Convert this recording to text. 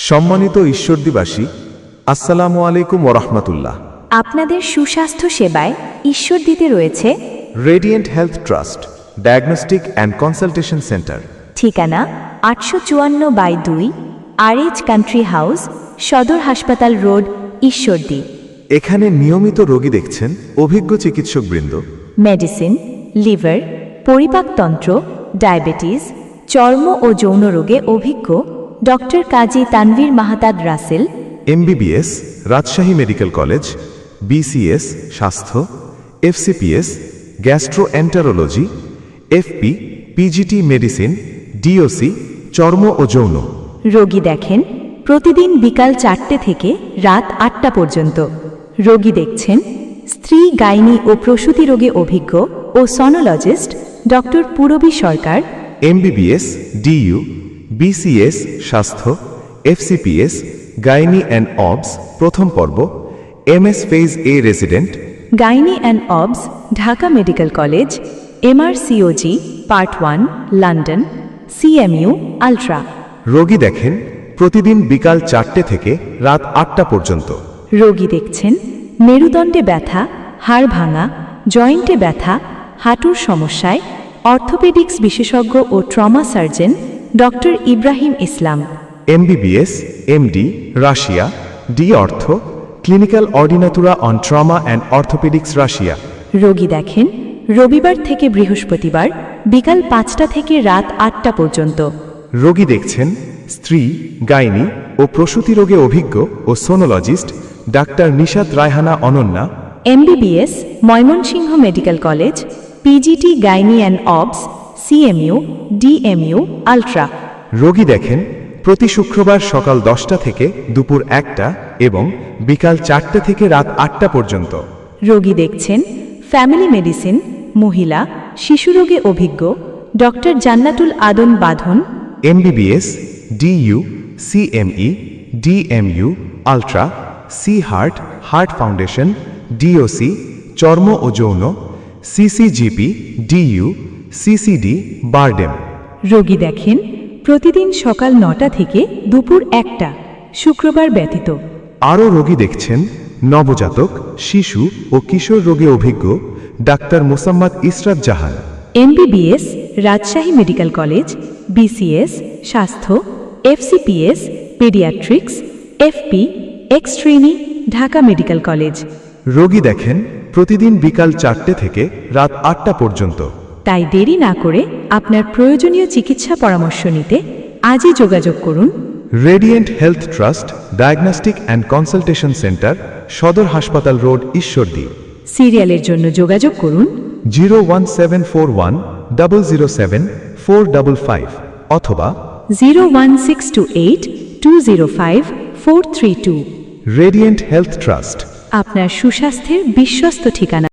সম্মানিত ঈশ্বরদীবাসী, আসসালামু আলাইকুম ওয়া রাহমাতুল্লাহ। আপনাদের সুস্বাস্থ্য সেবায় ঈশ্বরদীতে রয়েছে radiant health trust diagnostic and consultation centre. ঠিকানা 854/2 RH কান্ট্রি হাউস, সদর হাসপাতাল রোড, ঈশ্বরদী। এখানে নিয়মিত রোগী দেখছেন অভিজ্ঞ চিকিৎসকবৃন্দ। মেডিসিন, লিভার, পরিপাকতন্ত্র, ডায়াবেটিস, চর্ম ও যৌন রোগে অভিজ্ঞ doctor Kazi Tanvir Mahtab Rasel, MBBS Rajshahi medical college, BCS স্বাস্থ্য, FCPS gastroenterology, FP PGT medicine, DOC চর্ম ও যৌন। রোগী দেখেন প্রতিদিন বিকাল 4টে থেকে রাত 8টা পর্যন্ত। রোগী দেখছেন স্ত্রী, গাইনি ও প্রসূতি রোগে অভিজ্ঞ ও সনোলজিস্ট ডক্টর পূরবী সরকার, MBBS DU BCS স্বাস্থ্য, FCPS গাইনি অ্যান্ড অবস প্রথম পর্ব, MS phase A resident, gynae and obs Dhaka medical college, MRCOG part 1 London, CMU ultra. রোগী দেখেন প্রতিদিন বিকাল 4টে থেকে রাত 8টা পর্যন্ত। রোগী দেখছেন মেরুদণ্ডে ব্যথা, হাড় ভাঙা, জয়েন্টে ব্যথা, হাঁটুর সমস্যায় অর্থোপেডিক্স বিশেষজ্ঞ ও trauma surgeon doctor Ibrahim Islam, MBBS MD Russia, D ortho clinical ordinatura on trauma and orthopaedics Russia. রোগী দেখেন রবিবার থেকে বৃহস্পতিবার বিকাল 5টা থেকে রাত 8টা পর্যন্ত। রোগী দেখছেন স্ত্রী, গাইনি ও প্রসূতি রোগে অভিজ্ঞ ও sonologist doctor Nishat Raihana Ananya, MBBS Mymensingh medical college, PGT gynae and obs, CMU DMU ultra. রোগী দেখেন প্রতি শুক্রবার সকাল 10টা থেকে দুপুর 1টা এবং বিকাল 4টে থেকে রাত 8টা পর্যন্ত। রোগী দেখছেন ফ্যামিলি মেডিসিন, মহিলা শিশু রোগে অভিজ্ঞ ডক্টর জান্নাতুল আদন বাঁধন, MBBS DU CME DMU ultra, C heart heart foundation, DOC চর্ম ও যৌন, CCGP DU CCD বারডেম। রোগী দেখেন প্রতিদিন সকাল 9টা থেকে দুপুর 1টা, শুক্রবার ব্যতীত। আরও রোগী দেখছেন নবজাতক, শিশু ও কিশোর রোগে অভিজ্ঞ doctor Mosammat Israt Jahan, MBBS Rajshahi medical college, BCS স্বাস্থ্য, FCPS paediatrics, FP ex trainee Dhaka medical college. রোগী দেখেন প্রতিদিন বিকাল 4টে থেকে রাত 8টা পর্যন্ত। তাই দেরি না করে আপনার প্রয়োজনীয় চিকিৎসা পরামর্শ নিতে আজই যোগাযোগ করুন radiant health trust diagnostic and consultation centre, সদর হাসপাতাল রোড, ঈশ্বরদী। সিরিয়ালের জন্য যোগাযোগ করুন 01741 007 455 অথবা 01628 205 432। রেডিয়েন্ট হেলথ ট্রাস্ট, আপনার সুস্বাস্থ্যের বিশ্বস্ত ঠিকানা।